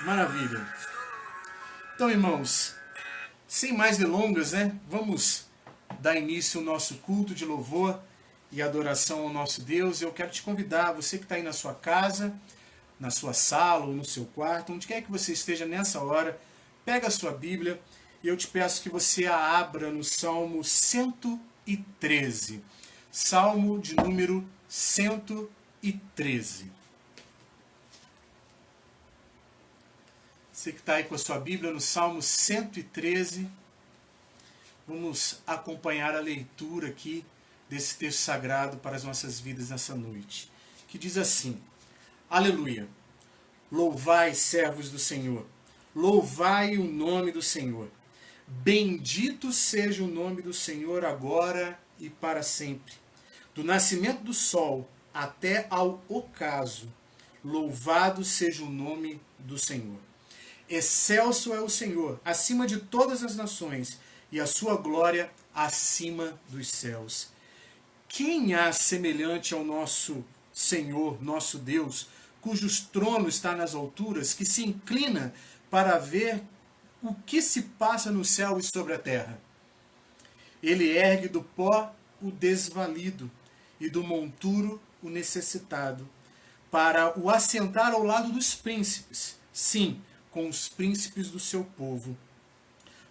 Maravilha. Então, irmãos, sem mais delongas, vamos dar início ao nosso culto de louvor e adoração ao nosso Deus. Eu quero te convidar, você que está aí na sua casa, na sua sala ou no seu quarto, onde quer que você esteja nessa hora, pega a sua Bíblia e eu te peço que você a abra no Salmo 113. Salmo de número 113. Você que está aí com a sua Bíblia no Salmo 113, vamos acompanhar a leitura aqui desse texto sagrado para as nossas vidas nessa noite, que diz assim: Aleluia! Louvai, servos do Senhor, louvai o nome do Senhor. Bendito seja o nome do Senhor agora e para sempre. Do nascimento do sol até ao ocaso, louvado seja o nome do Senhor. Excelso é o Senhor, acima de todas as nações, e a sua glória acima dos céus. Quem há semelhante ao nosso Senhor, nosso Deus, cujos trono está nas alturas, que se inclina para ver o que se passa no céu e sobre a terra? Ele ergue do pó o desvalido e do monturo o necessitado, para o assentar ao lado dos príncipes, sim, com os príncipes do seu povo.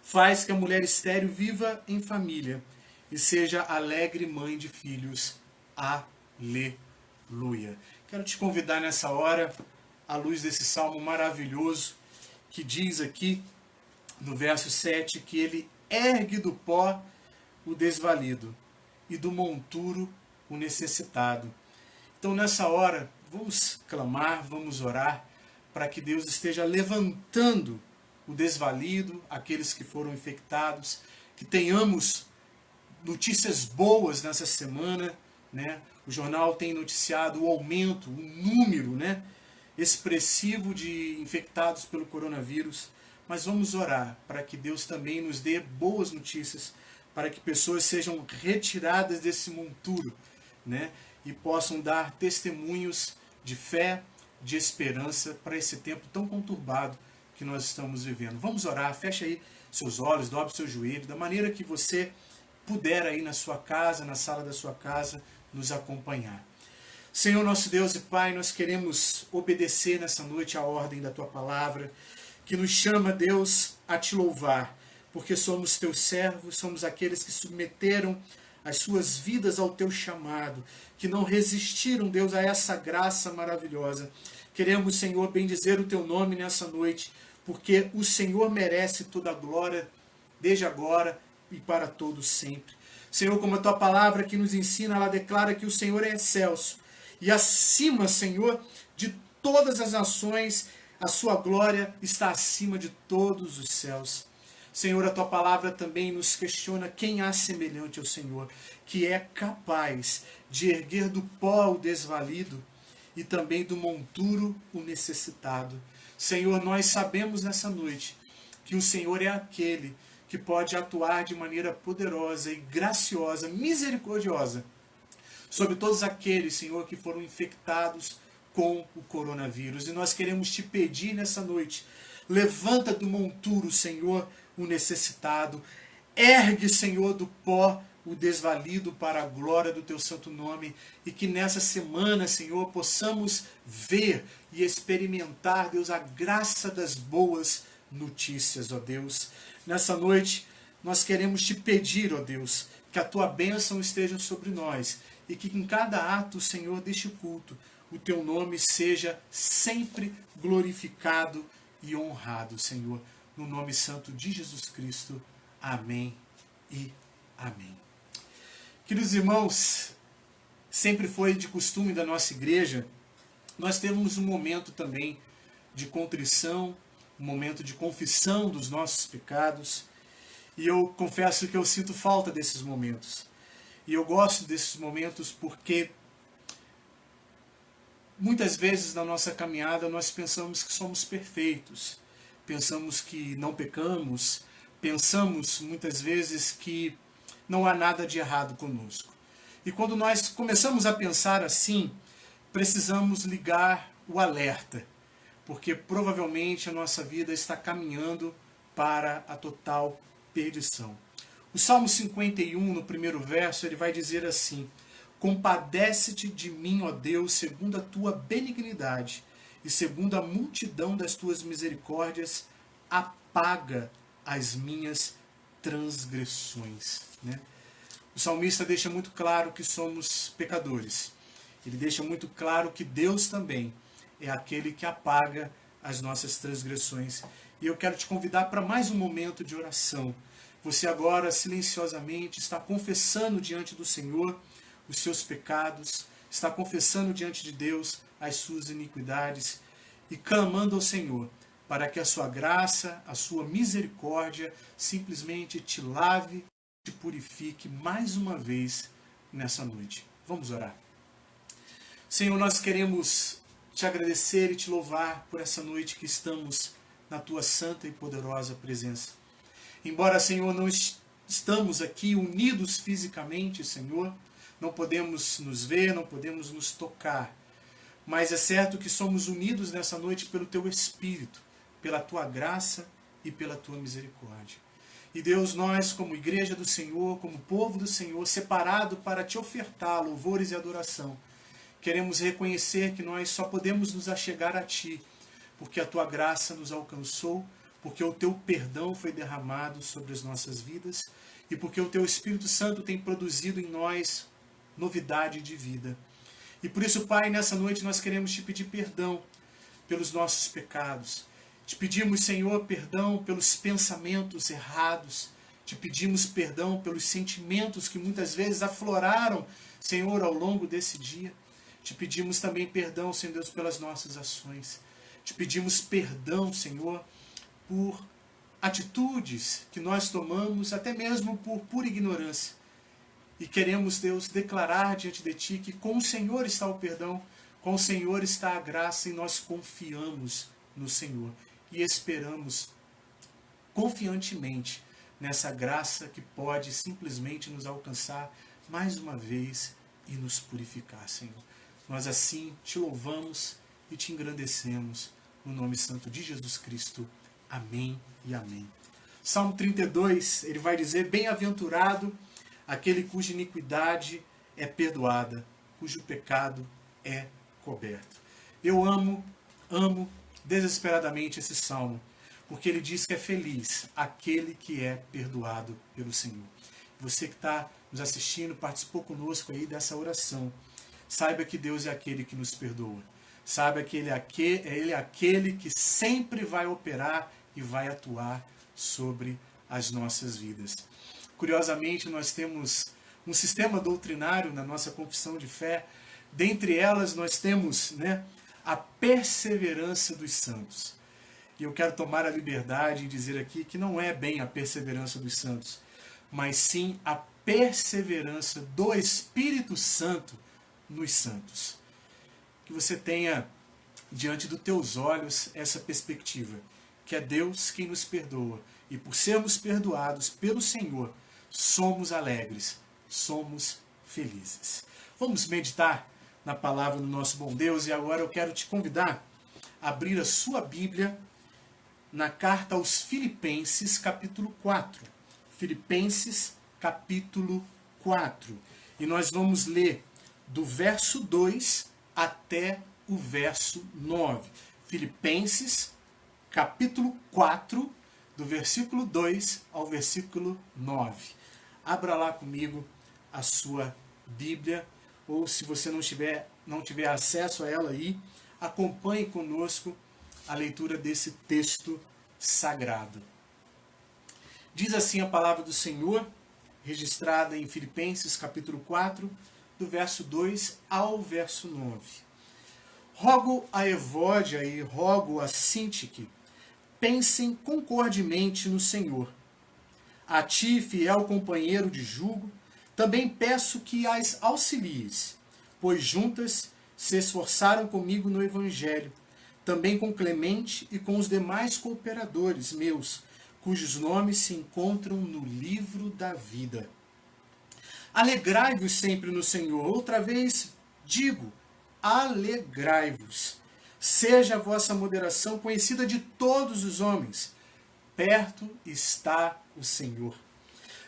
Faz que a mulher estéril viva em família e seja alegre mãe de filhos. Aleluia. Quero te convidar nessa hora, à luz desse salmo maravilhoso, que diz aqui, no verso 7, que ele ergue do pó o desvalido e do monturo o necessitado. Então, nessa hora, vamos clamar, vamos orar, para que Deus esteja levantando o desvalido, aqueles que foram infectados, que tenhamos notícias boas nessa semana, O jornal tem noticiado o aumento, o número, expressivo de infectados pelo coronavírus, mas vamos orar para que Deus também nos dê boas notícias, para que pessoas sejam retiradas desse monturo, e possam dar testemunhos de fé, de esperança para esse tempo tão conturbado que nós estamos vivendo. Vamos orar, feche aí seus olhos, dobre seu joelho, da maneira que você puder aí na sua casa, na sala da sua casa, nos acompanhar. Senhor nosso Deus e Pai, nós queremos obedecer nessa noite à ordem da Tua Palavra, que nos chama, Deus, a Te louvar, porque somos Teus servos, somos aqueles que submeteram as suas vidas ao Teu chamado, que não resistiram, Deus, a essa graça maravilhosa. Queremos, Senhor, bendizer o Teu nome nessa noite, porque o Senhor merece toda a glória, desde agora e para todos sempre. Senhor, como a Tua Palavra que nos ensina, ela declara que o Senhor é excelso, e acima, Senhor, de todas as nações, a Sua glória está acima de todos os céus. Senhor, a Tua Palavra também nos questiona quem há semelhante ao Senhor, que é capaz de erguer do pó o desvalido e também do monturo o necessitado. Senhor, nós sabemos nessa noite que o Senhor é aquele que pode atuar de maneira poderosa e graciosa, misericordiosa, sobre todos aqueles, Senhor, que foram infectados com o coronavírus. E nós queremos Te pedir nessa noite, levanta do monturo, Senhor, o necessitado. Ergue, Senhor, do pó o desvalido para a glória do Teu santo nome. E que nessa semana, Senhor, possamos ver e experimentar, Deus, a graça das boas notícias, ó Deus. Nessa noite, nós queremos Te pedir, ó Deus, que a Tua bênção esteja sobre nós. E que em cada ato, Senhor, deste culto, o Teu nome seja sempre glorificado e honrado, Senhor. No nome santo de Jesus Cristo. Amém e amém. Queridos irmãos, sempre foi de costume da nossa igreja, nós temos um momento também de contrição, um momento de confissão dos nossos pecados. E eu confesso que eu sinto falta desses momentos. E eu gosto desses momentos porque muitas vezes na nossa caminhada nós pensamos que somos perfeitos. Pensamos que não pecamos, pensamos muitas vezes que não há nada de errado conosco. E quando nós começamos a pensar assim, precisamos ligar o alerta, porque provavelmente a nossa vida está caminhando para a total perdição. O Salmo 51, no primeiro verso, ele vai dizer assim: compadece-te de mim, ó Deus, segundo a tua benignidade, e segundo a multidão das tuas misericórdias, apaga as minhas transgressões. Né? O salmista deixa muito claro que somos pecadores. Ele deixa muito claro que Deus também é aquele que apaga as nossas transgressões. E eu quero te convidar para mais um momento de oração. Você agora, silenciosamente, está confessando diante do Senhor os seus pecados, está confessando diante de Deus as suas iniquidades e clamando ao Senhor para que a sua graça, a sua misericórdia simplesmente te lave, te purifique mais uma vez nessa noite. Vamos orar. Senhor, nós queremos te agradecer e te louvar por essa noite que estamos na tua santa e poderosa presença. Embora, Senhor, não estamos aqui unidos fisicamente, Senhor, não podemos nos ver, não podemos nos tocar, mas é certo que somos unidos nessa noite pelo teu Espírito, pela tua graça e pela tua misericórdia. E Deus, nós como igreja do Senhor, como povo do Senhor, separado para te ofertar louvores e adoração, queremos reconhecer que nós só podemos nos achegar a ti, porque a tua graça nos alcançou, porque o teu perdão foi derramado sobre as nossas vidas e porque o teu Espírito Santo tem produzido em nós novidade de vida. E por isso, Pai, nessa noite nós queremos te pedir perdão pelos nossos pecados. Te pedimos, Senhor, perdão pelos pensamentos errados. Te pedimos perdão pelos sentimentos que muitas vezes afloraram, Senhor, ao longo desse dia. Te pedimos também perdão, Senhor Deus, pelas nossas ações. Te pedimos perdão, Senhor, por atitudes que nós tomamos, até mesmo por pura ignorância. E queremos, Deus, declarar diante de Ti que com o Senhor está o perdão, com o Senhor está a graça e nós confiamos no Senhor. E esperamos confiantemente nessa graça que pode simplesmente nos alcançar mais uma vez e nos purificar, Senhor. Nós assim Te louvamos e Te engrandecemos no nome santo de Jesus Cristo. Amém e amém. Salmo 32, ele vai dizer: bem-aventurado aquele cuja iniquidade é perdoada, cujo pecado é coberto. Eu amo desesperadamente esse salmo, porque ele diz que é feliz aquele que é perdoado pelo Senhor. Você que está nos assistindo, participou conosco aí dessa oração. Saiba que Deus é aquele que nos perdoa. Saiba que Ele é aquele que sempre vai operar e vai atuar sobre as nossas vidas. Curiosamente, nós temos um sistema doutrinário na nossa confissão de fé. Dentre elas, nós temos, a perseverança dos santos. E eu quero tomar a liberdade de dizer aqui que não é bem a perseverança dos santos, mas sim a perseverança do Espírito Santo nos santos. Que você tenha diante dos teus olhos essa perspectiva, que é Deus quem nos perdoa, e por sermos perdoados pelo Senhor, somos alegres, somos felizes. Vamos meditar na palavra do nosso bom Deus, e agora eu quero te convidar a abrir a sua Bíblia na carta aos Filipenses, capítulo 4. Filipenses, capítulo 4. E nós vamos ler do verso 2 até o verso 9. Filipenses, capítulo 4, do versículo 2 ao versículo 9. Abra lá comigo a sua Bíblia, ou se você não tiver acesso a ela aí, acompanhe conosco a leitura desse texto sagrado. Diz assim a palavra do Senhor, registrada em Filipenses capítulo 4, do verso 2 ao verso 9. Rogo a Evódia e rogo a Sintique, pensem concordemente no Senhor. A ti, fiel companheiro de jugo, também peço que as auxilies, pois juntas se esforçaram comigo no Evangelho, também com Clemente e com os demais cooperadores meus, cujos nomes se encontram no livro da vida. Alegrai-vos sempre no Senhor. Outra vez digo, alegrai-vos. Seja a vossa moderação conhecida de todos os homens. Perto está o Senhor.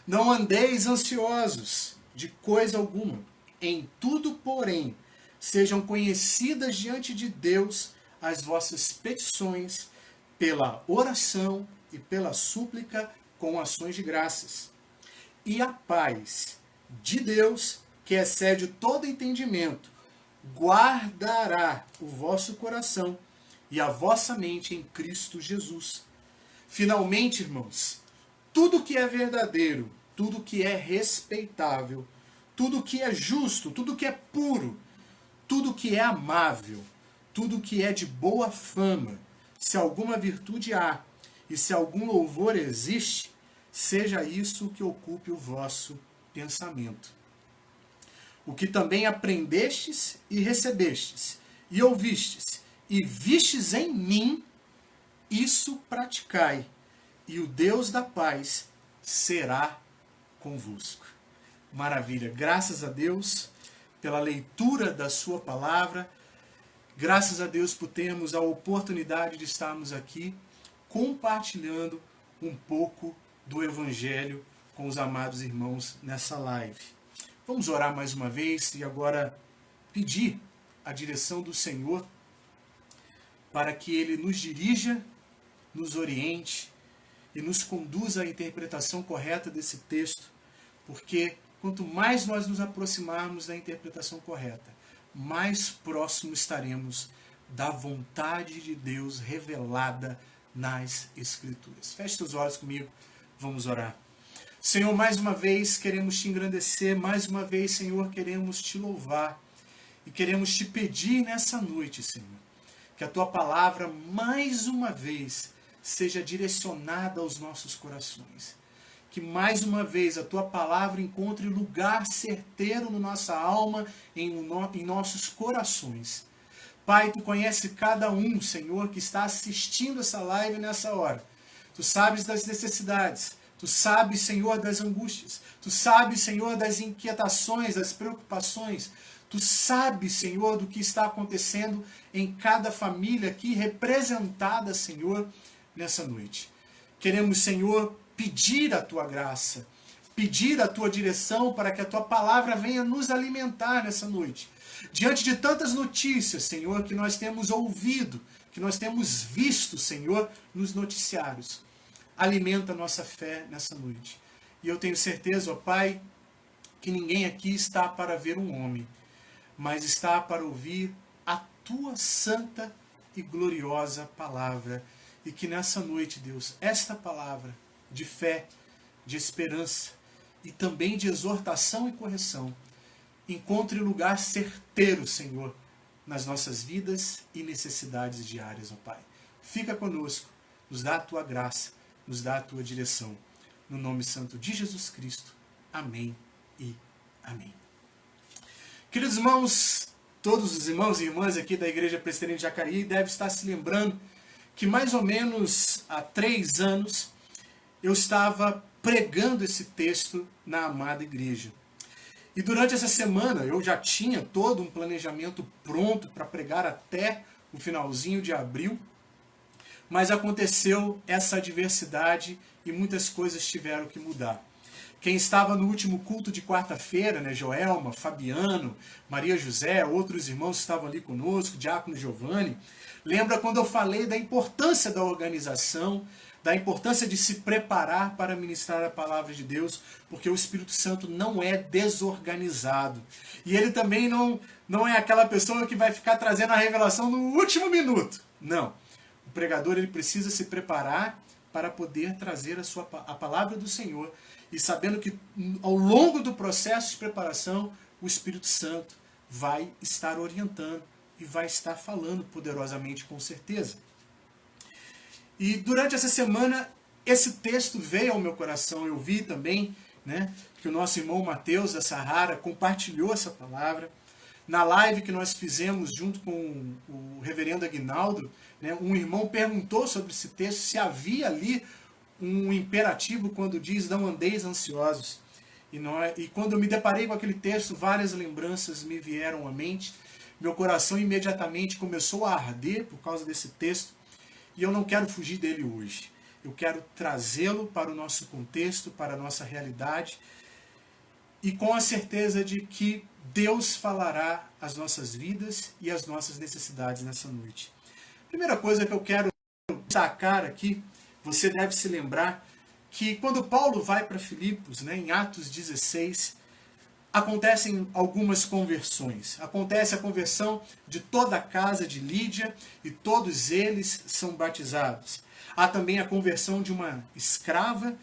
Não andeis ansiosos de coisa alguma. Em tudo, porém, sejam conhecidas diante de Deus as vossas petições pela oração e pela súplica com ações de graças. E a paz de Deus, que excede todo entendimento, guardará o vosso coração e a vossa mente em Cristo Jesus. Finalmente, irmãos, tudo que é verdadeiro, tudo que é respeitável, tudo que é justo, tudo que é puro, tudo que é amável, tudo que é de boa fama, se alguma virtude há e se algum louvor existe, seja isso que ocupe o vosso pensamento. O que também aprendestes e recebestes, e ouvistes, e vistes em mim, isso praticai, e o Deus da paz será convosco. Maravilha. Graças a Deus pela leitura da sua palavra. Graças a Deus por termos a oportunidade de estarmos aqui compartilhando um pouco do Evangelho com os amados irmãos nessa live. Vamos orar mais uma vez e agora pedir a direção do Senhor para que Ele nos dirija, nos oriente e nos conduza à interpretação correta desse texto, porque quanto mais nós nos aproximarmos da interpretação correta, mais próximo estaremos da vontade de Deus revelada nas Escrituras. Feche seus olhos comigo, vamos orar. Senhor, mais uma vez queremos te engrandecer, mais uma vez, Senhor, queremos te louvar e queremos te pedir nessa noite, Senhor, que a tua palavra mais uma vez seja direcionada aos nossos corações. Que mais uma vez a tua palavra encontre lugar certeiro na nossa alma, em nossos corações. Pai, tu conhece cada um, Senhor, que está assistindo essa live nessa hora. Tu sabes das necessidades. Tu sabes, Senhor, das angústias. Tu sabes, Senhor, das inquietações, das preocupações. Tu sabes, Senhor, do que está acontecendo em cada família aqui representada, Senhor, nessa noite. Queremos, Senhor, pedir a tua graça, pedir a tua direção para que a tua palavra venha nos alimentar nessa noite. Diante de tantas notícias, Senhor, que nós temos ouvido, que nós temos visto, Senhor, nos noticiários. Alimenta a nossa fé nessa noite. E eu tenho certeza, ó Pai, que ninguém aqui está para ver um homem, mas está para ouvir a tua santa e gloriosa palavra. E que nessa noite, Deus, esta palavra de fé, de esperança e também de exortação e correção encontre lugar certeiro, Senhor, nas nossas vidas e necessidades diárias, ó Pai. Fica conosco, nos dá a tua graça, nos dá a tua direção. No nome santo de Jesus Cristo. Amém e amém. Queridos irmãos, todos os irmãos e irmãs aqui da Igreja Presbiteriana de Jacareí devem estar se lembrando que mais ou menos há 3 anos eu estava pregando esse texto na amada igreja. E durante essa semana eu já tinha todo um planejamento pronto para pregar até o finalzinho de abril, mas aconteceu essa adversidade e muitas coisas tiveram que mudar. Quem estava no último culto de quarta-feira, né, Joelma, Fabiano, Maria José, outros irmãos estavam ali conosco, Diácono Giovanni, lembra quando eu falei da importância da organização, da importância de se preparar para ministrar a palavra de Deus, porque o Espírito Santo não é desorganizado. E ele também não é aquela pessoa que vai ficar trazendo a revelação no último minuto. Não. O pregador ele precisa se preparar para poder trazer a palavra do Senhor, e sabendo que ao longo do processo de preparação, o Espírito Santo vai estar orientando e vai estar falando poderosamente, com certeza. E durante essa semana, esse texto veio ao meu coração. Eu vi também, né, que o nosso irmão Mateus da Sahara compartilhou essa palavra. Na live que nós fizemos junto com o reverendo Aguinaldo, né, um irmão perguntou sobre esse texto, se havia ali um imperativo quando diz não andeis ansiosos. E quando eu me deparei com aquele texto, várias lembranças me vieram à mente. meu coração imediatamente começou a arder por causa desse texto, e eu não quero fugir dele hoje. Eu quero trazê-lo para o nosso contexto, para a nossa realidade, e com a certeza de que Deus falará às nossas vidas e às nossas necessidades nessa noite. Primeira coisa que eu quero destacar aqui, você deve se lembrar que quando Paulo vai para Filipos, em Atos 16, acontecem algumas conversões. Acontece a conversão de toda a casa de Lídia e todos eles são batizados. Há também a conversão de uma escrava,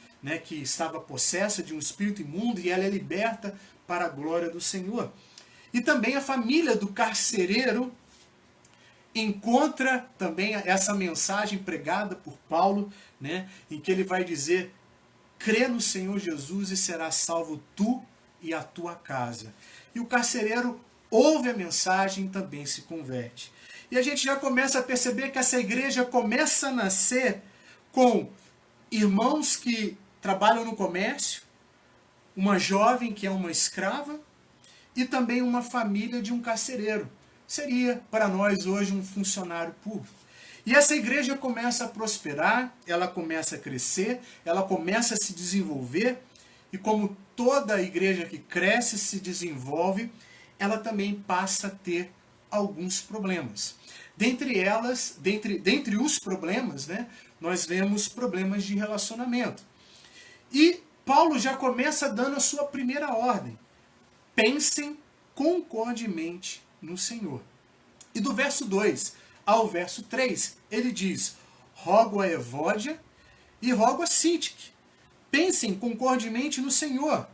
que estava possessa de um espírito imundo e ela é liberta para a glória do Senhor. E também a família do carcereiro encontra também essa mensagem pregada por Paulo, em que ele vai dizer: crê no Senhor Jesus e serás salvo tu e a tua casa. E o carcereiro ouve a mensagem e também se converte. E a gente já começa a perceber que essa igreja começa a nascer com irmãos que trabalham no comércio, uma jovem que é uma escrava e também uma família de um carcereiro. Seria para nós hoje um funcionário público. E essa igreja começa a prosperar, ela começa a crescer, ela começa a se desenvolver, e como toda igreja que cresce e se desenvolve, ela também passa a ter alguns problemas. Dentre os problemas, nós vemos problemas de relacionamento. E Paulo já começa dando a sua primeira ordem. Pensem concordemente no Senhor. E do verso 2 ao verso 3, ele diz: rogo a Evódia e rogo a Sintique. Pensem concordemente no Senhor.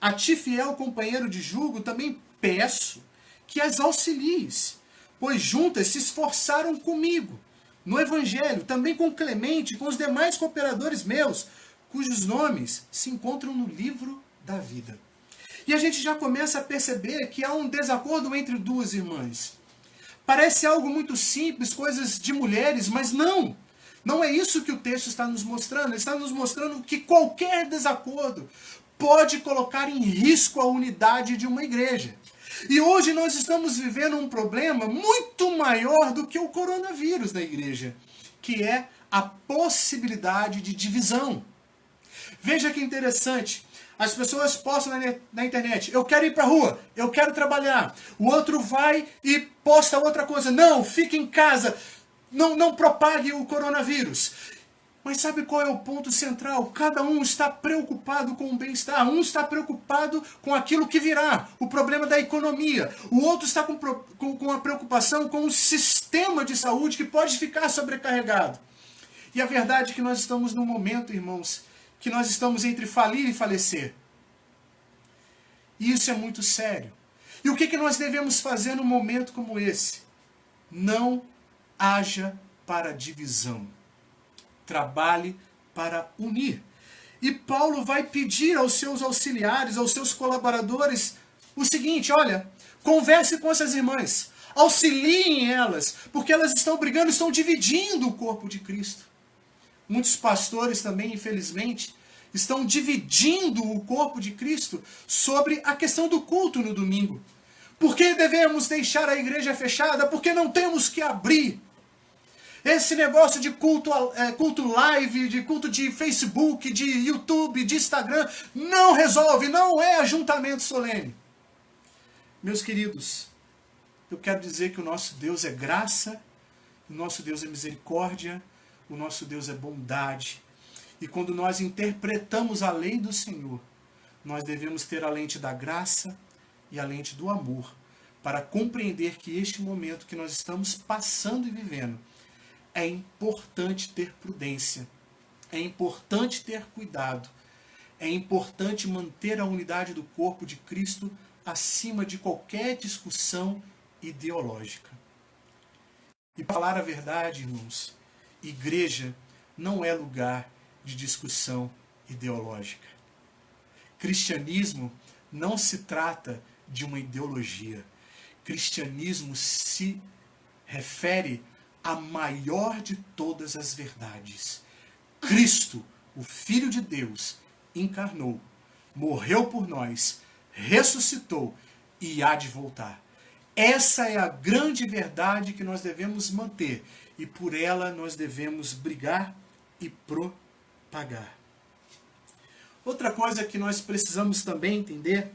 A ti, fiel companheiro de julgo, também peço que as auxilies, pois juntas se esforçaram comigo no Evangelho, também com Clemente e com os demais cooperadores meus, cujos nomes se encontram no livro da vida. E a gente já começa a perceber que há um desacordo entre duas irmãs. Parece algo muito simples, coisas de mulheres, mas não. Não é isso que o texto está nos mostrando. Ele está nos mostrando que qualquer desacordo pode colocar em risco a unidade de uma igreja. E hoje nós estamos vivendo um problema muito maior do que o coronavírus na igreja, que é a possibilidade de divisão. Veja que interessante. As pessoas postam na internet: eu quero ir para a rua, eu quero trabalhar. O outro vai e posta outra coisa: não, fique em casa, não propague o coronavírus. Mas sabe qual é o ponto central? Cada um está preocupado com o bem-estar. Um está preocupado com aquilo que virá, o problema da economia. O outro está com a preocupação com o sistema de saúde que pode ficar sobrecarregado. E a verdade é que nós estamos num momento, irmãos, que nós estamos entre falir e falecer. E isso é muito sério. E o que nós devemos fazer num momento como esse? Não haja para divisão. Trabalhe para unir. E Paulo vai pedir aos seus auxiliares, aos seus colaboradores, o seguinte: olha, converse com essas irmãs, auxiliem elas, porque elas estão brigando, estão dividindo o corpo de Cristo. Muitos pastores também, infelizmente, estão dividindo o corpo de Cristo sobre a questão do culto no domingo. Por que devemos deixar a igreja fechada? Por que não temos que abrir? Esse negócio de culto live, de culto de Facebook, de YouTube, de Instagram, não resolve, não é ajuntamento solene. Meus queridos, eu quero dizer que o nosso Deus é graça, o nosso Deus é misericórdia, o nosso Deus é bondade. E quando nós interpretamos a lei do Senhor, nós devemos ter a lente da graça e a lente do amor, para compreender que este momento que nós estamos passando e vivendo, é importante ter prudência, é importante ter cuidado, é importante manter a unidade do corpo de Cristo acima de qualquer discussão ideológica. E para falar a verdade, irmãos, igreja não é lugar de discussão ideológica. Cristianismo não se trata de uma ideologia. Cristianismo se refere à maior de todas as verdades. Cristo, o Filho de Deus, encarnou, morreu por nós, ressuscitou e há de voltar. Essa é a grande verdade que nós devemos manter e por ela nós devemos brigar e propagar. Outra coisa que nós precisamos também entender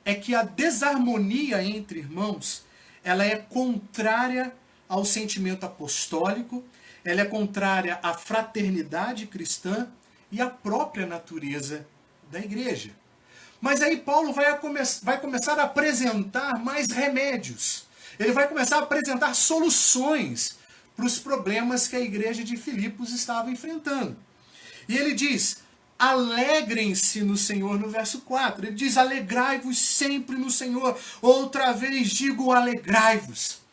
é que a desarmonia entre irmãos, ela é contrária ao sentimento apostólico, ela é contrária à fraternidade cristã e à própria natureza da igreja. Mas aí Paulo vai começar a apresentar mais remédios. Ele vai começar a apresentar soluções para os problemas que a igreja de Filipos estava enfrentando. E ele diz, alegrem-se no Senhor, no verso 4. Ele diz, alegrai-vos sempre no Senhor. Outra vez digo, alegrai-vos.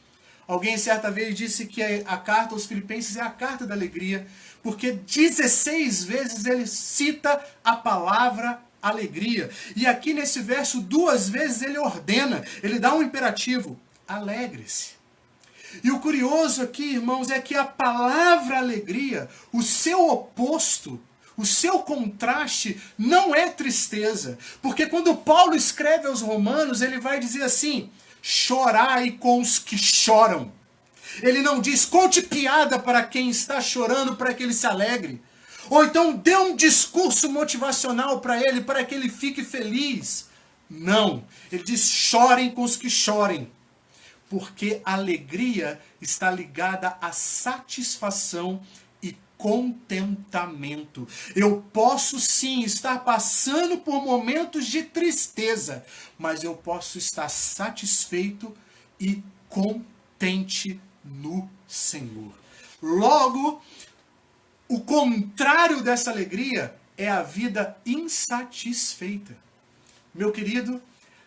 Alguém certa vez disse que a carta aos Filipenses é a carta da alegria, porque 16 vezes ele cita a palavra alegria. E aqui nesse verso, 2 vezes ele ordena, ele dá um imperativo, alegre-se. E o curioso aqui, irmãos, é que a palavra alegria, o seu oposto, o seu contraste não é tristeza. Porque quando Paulo escreve aos Romanos, ele vai dizer assim, chorai com os que choram. Ele não diz, conte piada para quem está chorando, para que ele se alegre. Ou então dê um discurso motivacional para ele, para que ele fique feliz. Não, ele diz, chorem com os que chorem. Porque a alegria está ligada à satisfação e contentamento. Eu posso sim estar passando por momentos de tristeza, mas eu posso estar satisfeito e contente no Senhor. Logo, o contrário dessa alegria é a vida insatisfeita. Meu querido,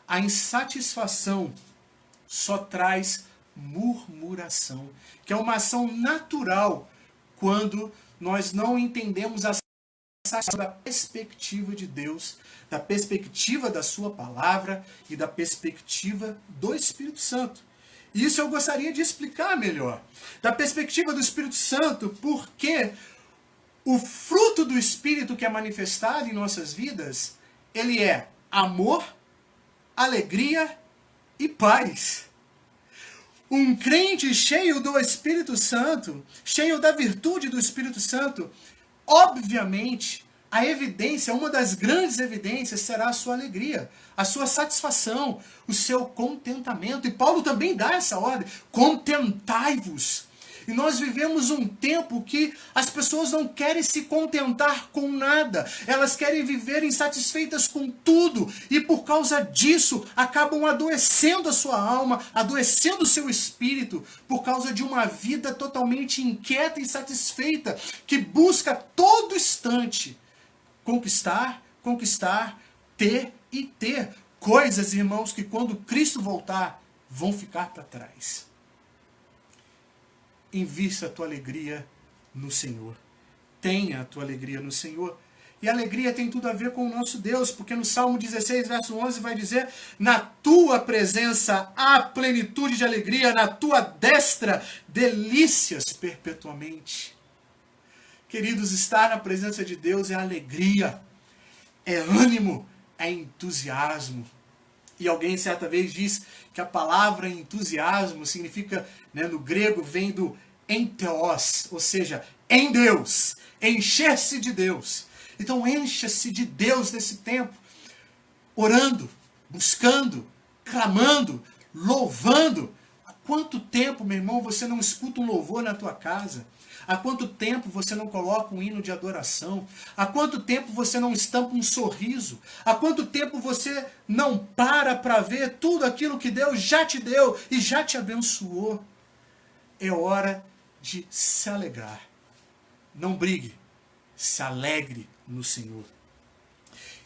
a insatisfação só traz murmuração, que é uma ação natural quando nós não entendemos a da perspectiva de Deus, da perspectiva da sua palavra e da perspectiva do Espírito Santo. E isso eu gostaria de explicar melhor. Da perspectiva do Espírito Santo, porque o fruto do Espírito que é manifestado em nossas vidas, ele é amor, alegria e paz. Um crente cheio do Espírito Santo, cheio da virtude do Espírito Santo, obviamente, a evidência, uma das grandes evidências será a sua alegria, a sua satisfação, o seu contentamento. E Paulo também dá essa ordem, contentai-vos. E nós vivemos um tempo que as pessoas não querem se contentar com nada. Elas querem viver insatisfeitas com tudo. E por causa disso, acabam adoecendo a sua alma, adoecendo o seu espírito, por causa de uma vida totalmente inquieta e insatisfeita, que busca a todo instante conquistar, conquistar, ter e ter. Coisas, irmãos, que quando Cristo voltar, vão ficar para trás. Invista a tua alegria no Senhor. Tenha a tua alegria no Senhor. E a alegria tem tudo a ver com o nosso Deus, porque no Salmo 16, verso 11, vai dizer, na tua presença há plenitude de alegria, na tua destra delícias perpetuamente. Queridos, estar na presença de Deus é alegria, é ânimo, é entusiasmo. E alguém certa vez diz que a palavra entusiasmo significa, no grego, vem do enteos, ou seja, em Deus, encher-se de Deus. Então encha-se de Deus nesse tempo, orando, buscando, clamando, louvando. Há quanto tempo, meu irmão, você não escuta um louvor na tua casa? Há quanto tempo você não coloca um hino de adoração? Há quanto tempo você não estampa um sorriso? Há quanto tempo você não para ver tudo aquilo que Deus já te deu e já te abençoou? É hora de se alegrar. Não brigue, se alegre no Senhor.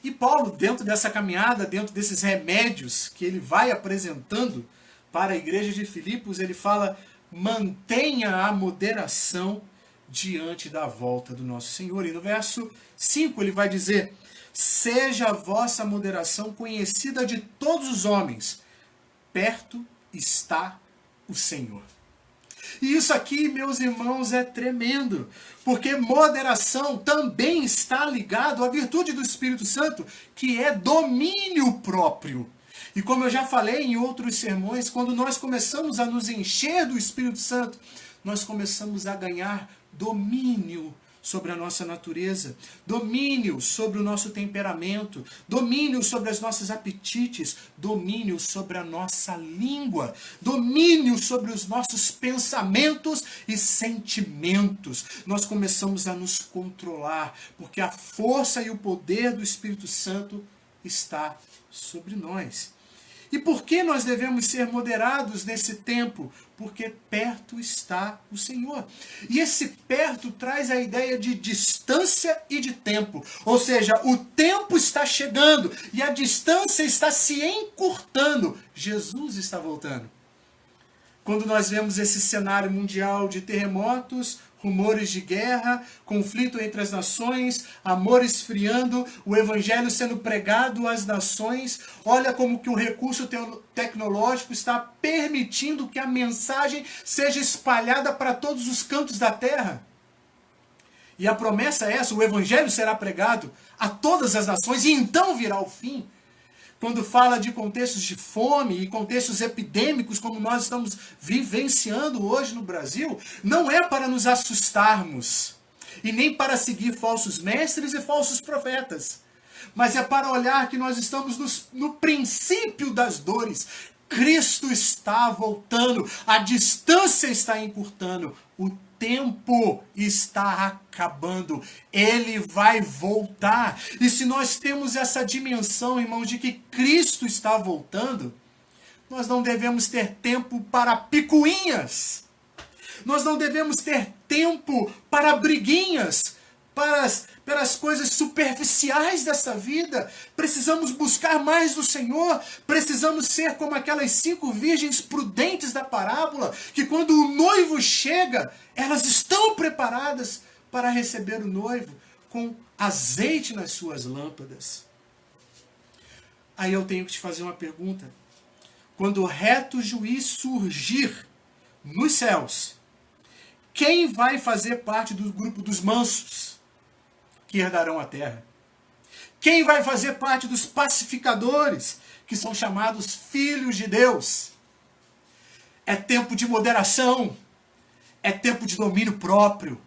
E Paulo, dentro dessa caminhada, dentro desses remédios que ele vai apresentando para a igreja de Filipos, ele fala, mantenha a moderação diante da volta do nosso Senhor. E no verso 5 ele vai dizer, seja a vossa moderação conhecida de todos os homens, perto está o Senhor. E isso aqui, meus irmãos, é tremendo, porque moderação também está ligado à virtude do Espírito Santo, que é domínio próprio. E como eu já falei em outros sermões, quando nós começamos a nos encher do Espírito Santo, nós começamos a ganhar domínio sobre a nossa natureza, domínio sobre o nosso temperamento, domínio sobre as nossas apetites, domínio sobre a nossa língua, domínio sobre os nossos pensamentos e sentimentos. Nós começamos a nos controlar, porque a força e o poder do Espírito Santo está sobre nós. E por que nós devemos ser moderados nesse tempo? Porque perto está o Senhor. E esse perto traz a ideia de distância e de tempo. Ou seja, o tempo está chegando e a distância está se encurtando. Jesus está voltando. Quando nós vemos esse cenário mundial de terremotos, rumores de guerra, conflito entre as nações, amor esfriando, o evangelho sendo pregado às nações, olha como que o recurso tecnológico está permitindo que a mensagem seja espalhada para todos os cantos da terra. E a promessa é essa, o evangelho será pregado a todas as nações e então virá o fim. Quando fala de contextos de fome e contextos epidêmicos, como nós estamos vivenciando hoje no Brasil, não é para nos assustarmos, e nem para seguir falsos mestres e falsos profetas, mas é para olhar que nós estamos no princípio das dores. Cristo está voltando, a distância está encurtando, o tempo está acabando, ele vai voltar. E se nós temos essa dimensão, irmãos, de que Cristo está voltando, nós não devemos ter tempo para picuinhas, nós não devemos ter tempo para briguinhas, para as coisas superficiais dessa vida. Precisamos buscar mais do Senhor, precisamos ser como aquelas 5 virgens prudentes da parábola, que quando o noivo chega, elas estão preparadas para receber o noivo com azeite nas suas lâmpadas. Aí eu tenho que te fazer uma pergunta. Quando o reto juiz surgir nos céus, quem vai fazer parte do grupo dos mansos que herdarão a terra? Quem vai fazer parte dos pacificadores, que são chamados filhos de Deus? É tempo de moderação, é tempo de domínio próprio,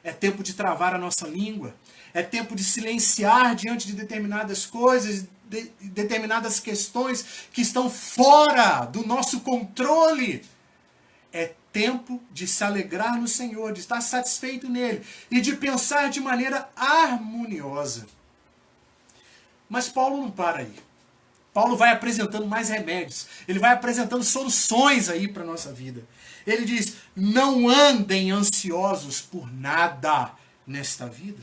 é tempo de travar a nossa língua, é tempo de silenciar diante de determinadas coisas, de determinadas questões que estão fora do nosso controle. É tempo de se alegrar no Senhor, de estar satisfeito nele e de pensar de maneira harmoniosa. Mas Paulo não para aí. Paulo vai apresentando mais remédios. Ele vai apresentando soluções aí para a nossa vida. Ele diz, não andem ansiosos por nada nesta vida.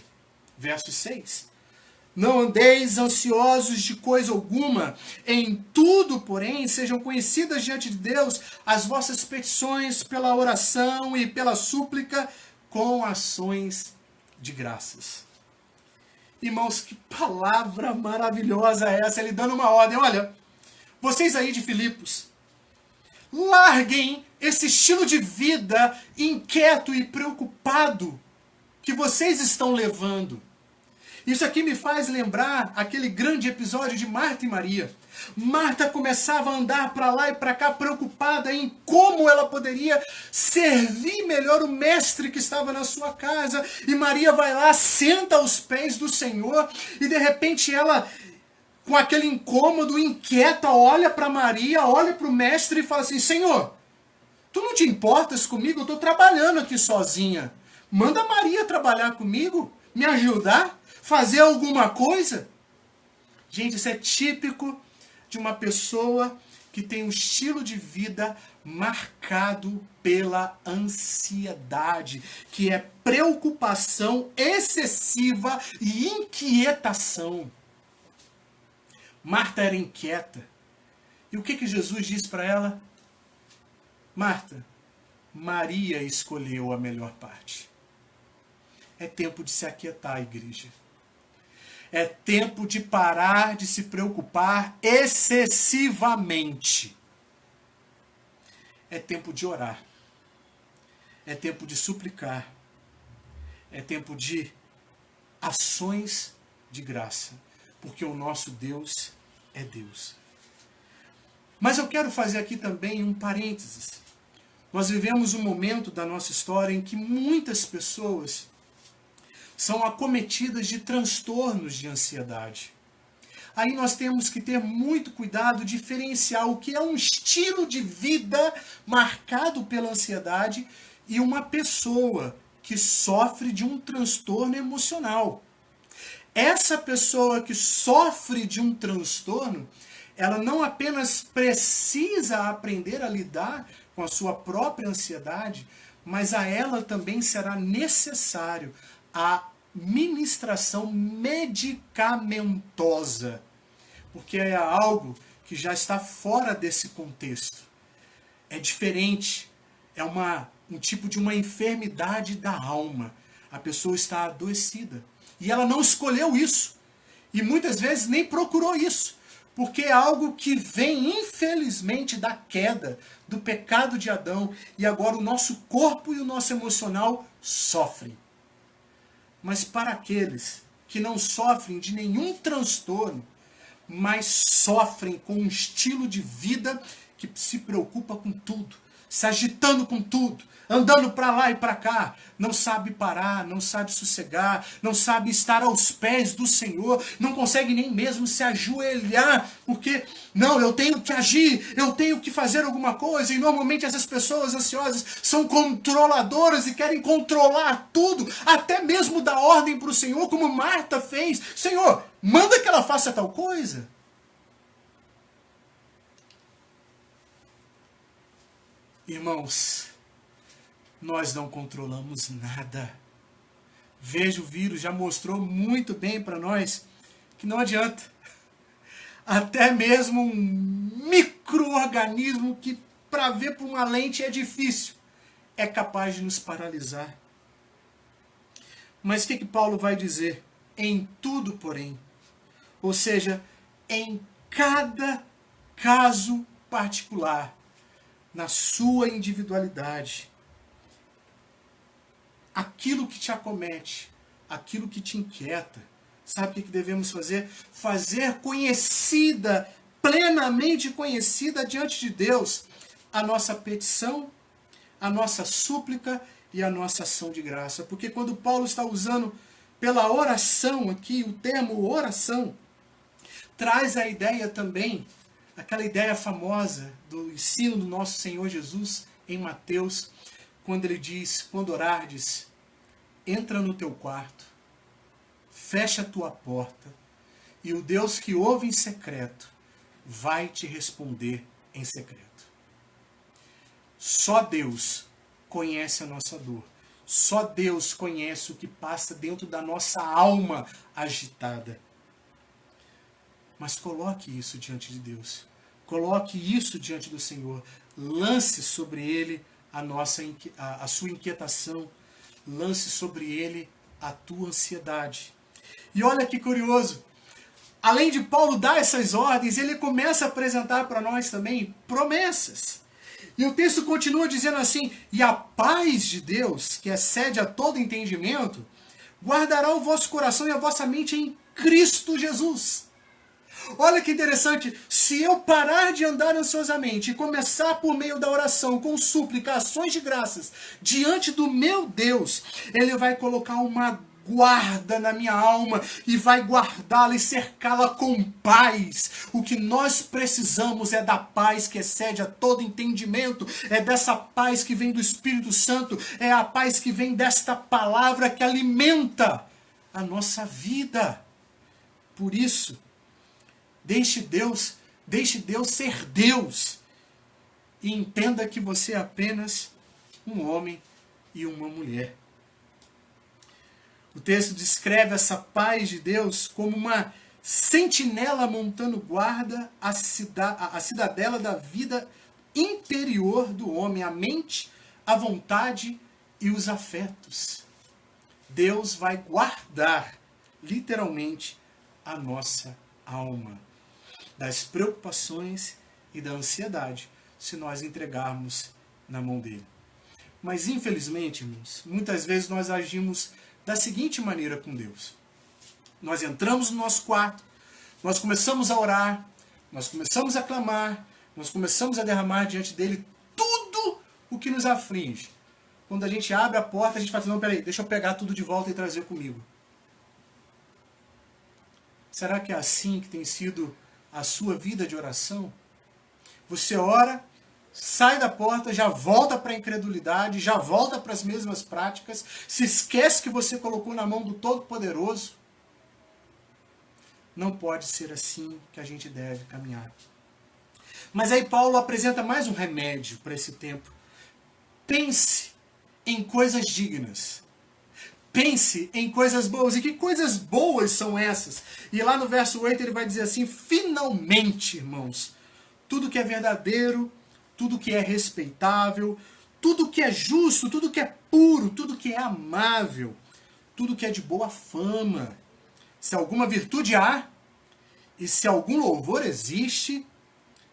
Verso 6. Não andeis ansiosos de coisa alguma, em tudo, porém, sejam conhecidas diante de Deus as vossas petições pela oração e pela súplica com ações de graças. Irmãos, que palavra maravilhosa é essa, ele dando uma ordem. Olha, vocês aí de Filipos, larguem esse estilo de vida inquieto e preocupado que vocês estão levando. Isso aqui me faz lembrar aquele grande episódio de Marta e Maria. Marta começava a andar para lá e para cá preocupada em como ela poderia servir melhor o mestre que estava na sua casa. E Maria vai lá, senta aos pés do Senhor e de repente ela, com aquele incômodo, inquieta, olha para Maria, olha para o mestre e fala assim, Senhor, tu não te importas comigo? Eu estou trabalhando aqui sozinha. Manda Maria trabalhar comigo, me ajudar, fazer alguma coisa. Gente, isso é típico de uma pessoa que tem um estilo de vida marcado pela ansiedade, que é preocupação excessiva e inquietação. Marta era inquieta. E o que Jesus disse para ela? Marta, Maria escolheu a melhor parte. É tempo de se aquietar, igreja. É tempo de parar de se preocupar excessivamente. É tempo de orar. É tempo de suplicar. É tempo de ações de graça. Porque o nosso Deus é Deus. Mas eu quero fazer aqui também um parênteses. Nós vivemos um momento da nossa história em que muitas pessoas são acometidas de transtornos de ansiedade. Aí nós temos que ter muito cuidado, diferenciar o que é um estilo de vida marcado pela ansiedade e uma pessoa que sofre de um transtorno emocional. Essa pessoa que sofre de um transtorno, ela não apenas precisa aprender a lidar com a sua própria ansiedade, mas a ela também será necessário a ministração medicamentosa, porque é algo que já está fora desse contexto. É diferente, é um tipo de uma enfermidade da alma. A pessoa está adoecida e ela não escolheu isso e muitas vezes nem procurou isso, porque é algo que vem, infelizmente, da queda, do pecado de Adão, e agora o nosso corpo e o nosso emocional sofrem. Mas para aqueles que não sofrem de nenhum transtorno, mas sofrem com um estilo de vida que se preocupa com tudo, se agitando com tudo, andando para lá e para cá, não sabe parar, não sabe sossegar, não sabe estar aos pés do Senhor, não consegue nem mesmo se ajoelhar, porque, não, eu tenho que agir, eu tenho que fazer alguma coisa, e normalmente essas pessoas ansiosas são controladoras e querem controlar tudo, até mesmo dar ordem para o Senhor, como Marta fez. Senhor, manda que ela faça tal coisa. Irmãos, nós não controlamos nada. Veja, o vírus já mostrou muito bem para nós que não adianta. Até mesmo um micro-organismo que para ver por uma lente é difícil, é capaz de nos paralisar. Mas o que Paulo vai dizer? Em tudo, porém. Ou seja, em cada caso particular, na sua individualidade, aquilo que te acomete, aquilo que te inquieta, sabe o que devemos fazer? Fazer conhecida, plenamente conhecida diante de Deus, a nossa petição, a nossa súplica e a nossa ação de graça. Porque quando Paulo está usando pela oração aqui, o termo oração, traz a ideia também, aquela ideia famosa do ensino do nosso Senhor Jesus em Mateus, quando ele diz, quando orardes, entra no teu quarto, fecha a tua porta, e o Deus que ouve em secreto vai te responder em secreto. Só Deus conhece a nossa dor. Só Deus conhece o que passa dentro da nossa alma agitada. Mas coloque isso diante de Deus. Coloque isso diante do Senhor. Lance sobre Ele a sua inquietação. Lance sobre Ele a tua ansiedade. E olha que curioso. Além de Paulo dar essas ordens, ele começa a apresentar para nós também promessas. E o texto continua dizendo assim, e a paz de Deus, que excede a todo entendimento, guardará o vosso coração e a vossa mente em Cristo Jesus. Olha que interessante, se eu parar de andar ansiosamente e começar por meio da oração, com súplica, ações de graças, diante do meu Deus, Ele vai colocar uma guarda na minha alma e vai guardá-la e cercá-la com paz. O que nós precisamos é da paz que excede a todo entendimento, é dessa paz que vem do Espírito Santo, é a paz que vem desta palavra que alimenta a nossa vida. Por isso, deixe Deus ser Deus e entenda que você é apenas um homem e uma mulher. O texto descreve essa paz de Deus como uma sentinela montando guarda à cidadela da vida interior do homem, a mente, a vontade e os afetos. Deus vai guardar, literalmente, a nossa alma das preocupações e da ansiedade, se nós entregarmos na mão dele. Mas, infelizmente, irmãos, muitas vezes nós agimos da seguinte maneira com Deus. Nós entramos no nosso quarto, nós começamos a orar, nós começamos a clamar, Nós começamos a derramar diante dele tudo o que nos aflige. Quando a gente abre a porta, a gente fala assim, não, peraí, deixa eu pegar tudo de volta e trazer comigo. Será que é assim que tem sido a sua vida de oração? Você ora, sai da porta, já volta para a incredulidade, já volta para as mesmas práticas, se esquece que você colocou na mão do Todo-Poderoso. Não pode ser assim que a gente deve caminhar. Mas aí Paulo apresenta mais um remédio para esse tempo. Pense em coisas dignas. Pense em coisas boas. E que coisas boas são essas? E lá no verso 8 ele vai dizer assim, finalmente, irmãos, tudo que é verdadeiro, tudo que é respeitável, tudo que é justo, tudo que é puro, tudo que é amável, tudo que é de boa fama. Se alguma virtude há, e se algum louvor existe,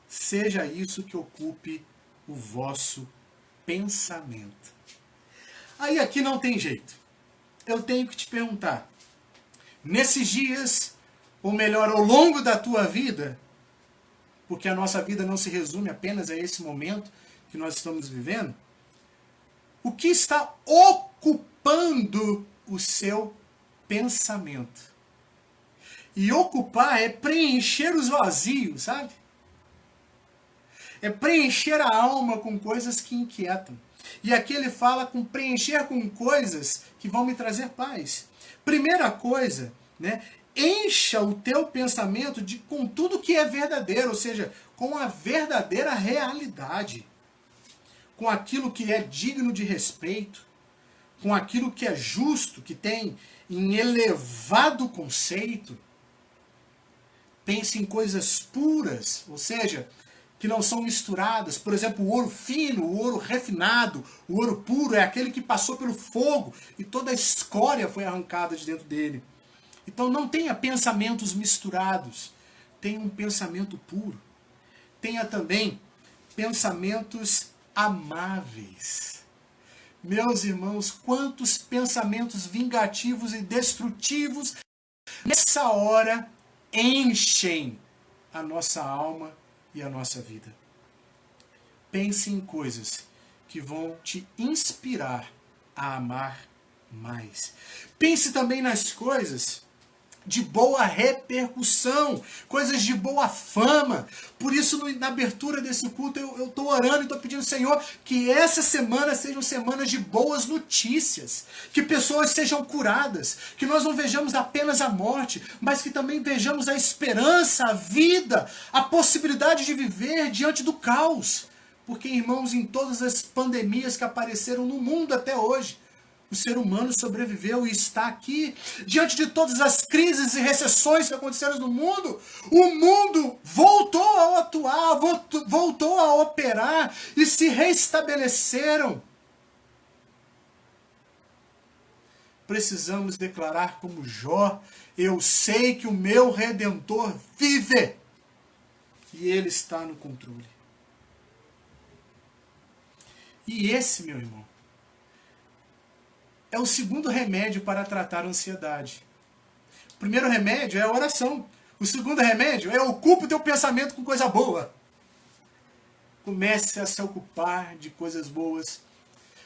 seja isso que ocupe o vosso pensamento. Aí aqui não tem jeito. Eu tenho que te perguntar, nesses dias, ou melhor, ao longo da tua vida, porque a nossa vida não se resume apenas a esse momento que nós estamos vivendo, o que está ocupando o seu pensamento? E ocupar é preencher os vazios, sabe? É preencher a alma com coisas que inquietam. E aqui ele fala com preencher com coisas que vão me trazer paz. Primeira coisa, né? Encha o teu pensamento com tudo que é verdadeiro, ou seja, com a verdadeira realidade. Com aquilo que é digno de respeito, com aquilo que é justo, que tem em elevado conceito. Pense em coisas puras, ou seja, que não são misturadas. Por exemplo, o ouro fino, o ouro refinado, o ouro puro é aquele que passou pelo fogo e toda a escória foi arrancada de dentro dele. Então não tenha pensamentos misturados, tenha um pensamento puro. Tenha também pensamentos amáveis. Meus irmãos, quantos pensamentos vingativos e destrutivos nessa hora enchem a nossa alma e a nossa vida. Pense em coisas que vão te inspirar a amar mais. Pense também nas coisas de boa repercussão, coisas de boa fama. Por isso, na abertura desse culto, eu estou orando e estou pedindo, Senhor, que essa semana sejam semanas de boas notícias, que pessoas sejam curadas, que nós não vejamos apenas a morte, mas que também vejamos a esperança, a vida, a possibilidade de viver diante do caos. Porque, irmãos, em todas as pandemias que apareceram no mundo até hoje, o ser humano sobreviveu e está aqui. Diante de todas as crises e recessões que aconteceram no mundo, o mundo voltou a atuar, voltou a operar e se restabeleceram. Precisamos declarar como Jó, eu sei que o meu Redentor vive e ele está no controle. E esse, meu irmão, é o segundo remédio para tratar a ansiedade. O primeiro remédio é a oração. O segundo remédio é ocupa o teu pensamento com coisa boa. Comece a se ocupar de coisas boas.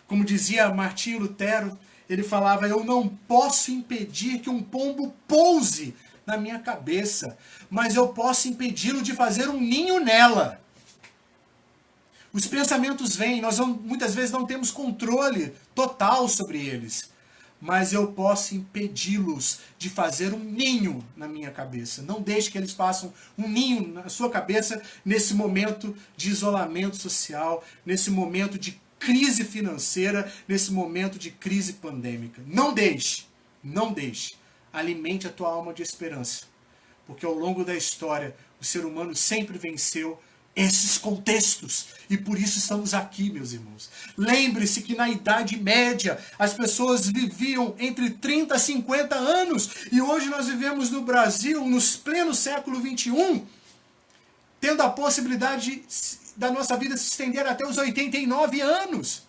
Como dizia Martinho Lutero, ele falava, eu não posso impedir que um pombo pouse na minha cabeça, mas eu posso impedi-lo de fazer um ninho nela. Os pensamentos vêm, nós muitas vezes não temos controle total sobre eles. Mas eu posso impedi-los de fazer um ninho na minha cabeça. Não deixe que eles façam um ninho na sua cabeça nesse momento de isolamento social, nesse momento de crise financeira, nesse momento de crise pandêmica. Não deixe, não deixe. Alimente a tua alma de esperança. Porque ao longo da história, o ser humano sempre venceu esses contextos. E por isso estamos aqui, meus irmãos. Lembre-se que na Idade Média as pessoas viviam entre 30 a 50 anos. E hoje nós vivemos no Brasil, nos pleno século XXI, tendo a possibilidade da nossa vida se estender até os 89 anos.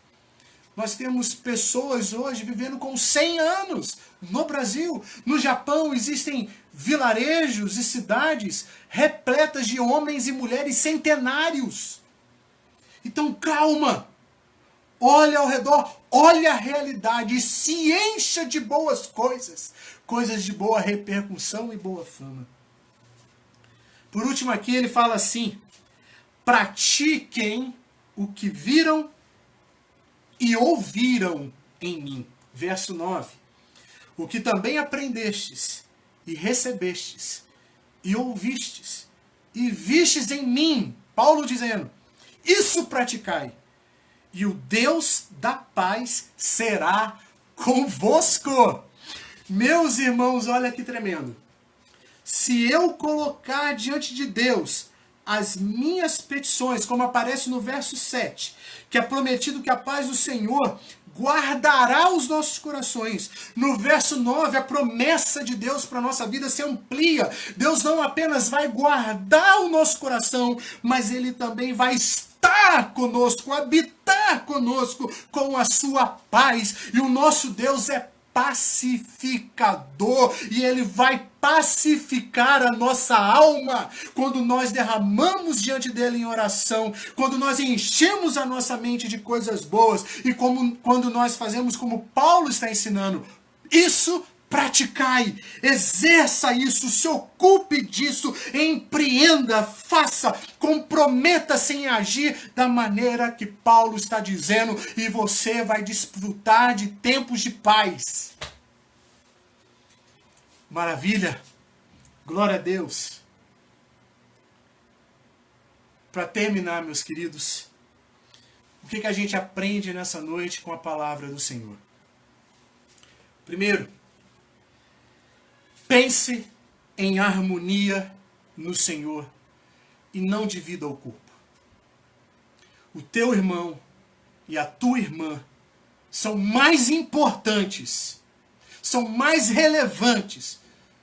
Nós temos pessoas hoje vivendo com 100 anos no Brasil. No Japão existem vilarejos e cidades repletas de homens e mulheres centenários. Então calma, olha ao redor, olha a realidade e se encha de boas coisas. Coisas de boa repercussão e boa fama. Por último aqui ele fala assim: pratiquem o que viram e ouviram em mim. Verso 9. O que também aprendestes e recebestes e ouvistes e vistes em mim. Paulo dizendo, isso praticai. E o Deus da paz será convosco. Meus irmãos, olha que tremendo. Se eu colocar diante de Deus as minhas petições, como aparece no verso 7, que é prometido que a paz do Senhor guardará os nossos corações. No verso 9, a promessa de Deus para a nossa vida se amplia. Deus não apenas vai guardar o nosso coração, mas Ele também vai estar conosco, habitar conosco com a sua paz. E o nosso Deus é pacificador, e Ele vai pacificar a nossa alma quando nós derramamos diante dele em oração, quando nós enchemos a nossa mente de coisas boas e quando nós fazemos como Paulo está ensinando. Isso praticai, exerça isso, se ocupe disso, empreenda, faça, comprometa-se em agir da maneira que Paulo está dizendo, e você vai desfrutar de tempos de paz. Maravilha, glória a Deus. Para terminar, meus queridos, o que a gente aprende nessa noite com a palavra do Senhor? Primeiro, pense em harmonia no Senhor e não divida o corpo. O teu irmão e a tua irmã são mais importantes, são mais relevantes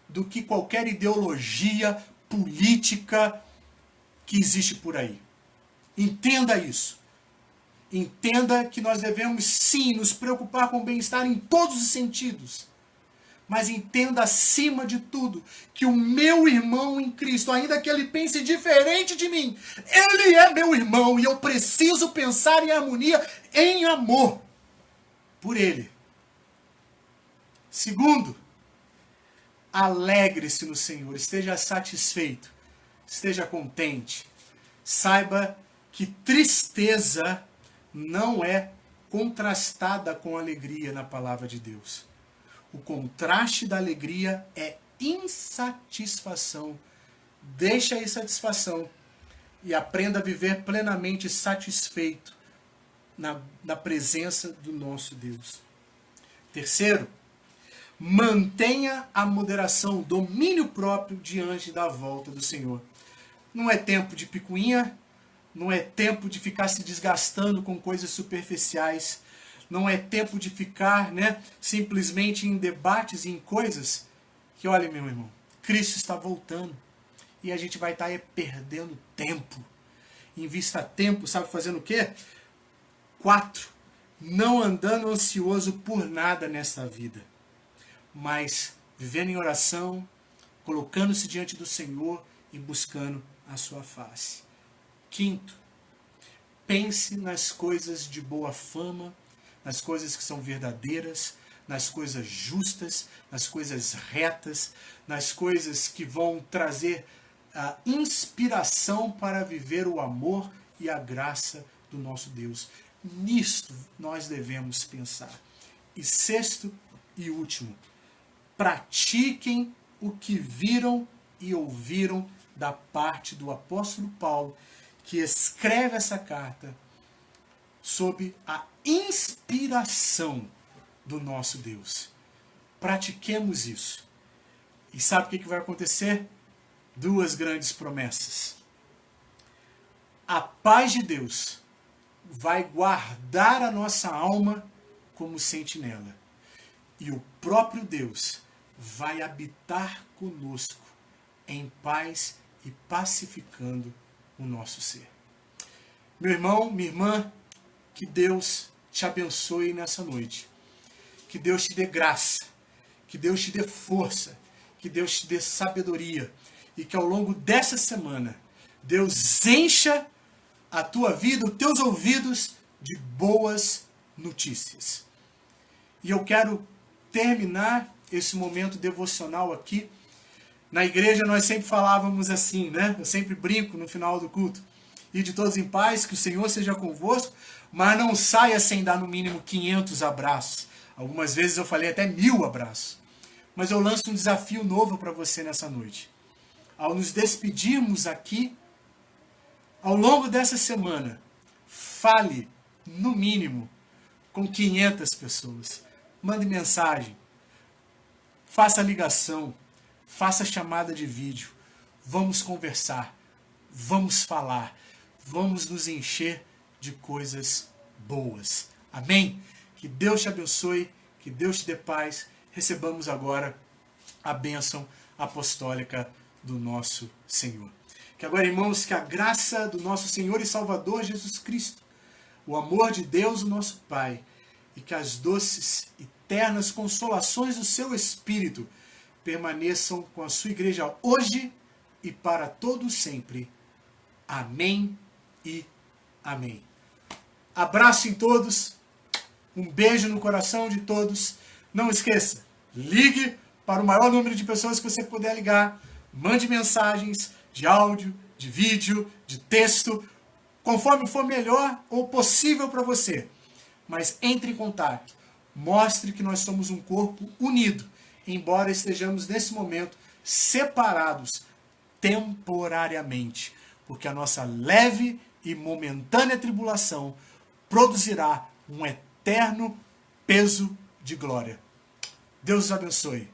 do que qualquer ideologia política que existe por aí. Entenda isso. Entenda que nós devemos sim nos preocupar com o bem-estar em todos os sentidos. Mas entenda acima de tudo que o meu irmão em Cristo, ainda que ele pense diferente de mim, ele é meu irmão e eu preciso pensar em harmonia, em amor por ele. Segundo, alegre-se no Senhor, esteja satisfeito, esteja contente. Saiba que tristeza não é contrastada com alegria na palavra de Deus. O contraste da alegria é insatisfação. Deixa a insatisfação e aprenda a viver plenamente satisfeito na presença do nosso Deus. Terceiro, mantenha a moderação, domínio próprio diante da volta do Senhor. Não é tempo de picuinha, não é tempo de ficar se desgastando com coisas superficiais. Não é tempo de ficar, simplesmente em debates e em coisas que, olha, meu irmão, Cristo está voltando e a gente vai estar perdendo tempo. Invista tempo, sabe fazendo o quê? 4. Não andando ansioso por nada nesta vida, mas vivendo em oração, colocando-se diante do Senhor e buscando a sua face. 5. Pense nas coisas de boa fama, nas coisas que são verdadeiras, nas coisas justas, nas coisas retas, nas coisas que vão trazer a inspiração para viver o amor e a graça do nosso Deus. Nisto nós devemos pensar. E 6º e último, pratiquem o que viram e ouviram da parte do apóstolo Paulo, que escreve essa carta sob a inspiração do nosso Deus. Pratiquemos isso. E sabe o que vai acontecer? 2 grandes promessas. A paz de Deus vai guardar a nossa alma como sentinela. E o próprio Deus vai habitar conosco em paz e pacificando o nosso ser. Meu irmão, minha irmã, que Deus te abençoe nessa noite. Que Deus te dê graça, que Deus te dê força, que Deus te dê sabedoria e que ao longo dessa semana Deus encha a tua vida, os teus ouvidos de boas notícias. E eu quero terminar esse momento devocional aqui. Na igreja nós sempre falávamos assim, né? Eu sempre brinco no final do culto. E de todos em paz, que o Senhor seja convosco, mas não saia sem dar no mínimo 500 abraços. Algumas vezes eu falei até 1000 abraços. Mas eu lanço um desafio novo para você nessa noite. Ao nos despedirmos aqui, ao longo dessa semana, fale, no mínimo, com 500 pessoas. Mande mensagem, faça ligação, faça chamada de vídeo. Vamos conversar, vamos falar, vamos nos encher de coisas boas. Amém? Que Deus te abençoe, que Deus te dê paz. Recebamos agora a bênção apostólica do nosso Senhor. Que agora, irmãos, que a graça do nosso Senhor e Salvador Jesus Cristo, o amor de Deus, o nosso Pai, e que as doces e ternas consolações do seu Espírito permaneçam com a sua igreja hoje e para todo sempre. Amém e amém. Abraço em todos, um beijo no coração de todos. Não esqueça, ligue para o maior número de pessoas que você puder ligar, mande mensagens de áudio, de vídeo, de texto, conforme for melhor ou possível para você. Mas entre em contato, mostre que nós somos um corpo unido, embora estejamos nesse momento separados temporariamente, porque a nossa leve e momentânea tribulação produzirá um eterno peso de glória. Deus os abençoe.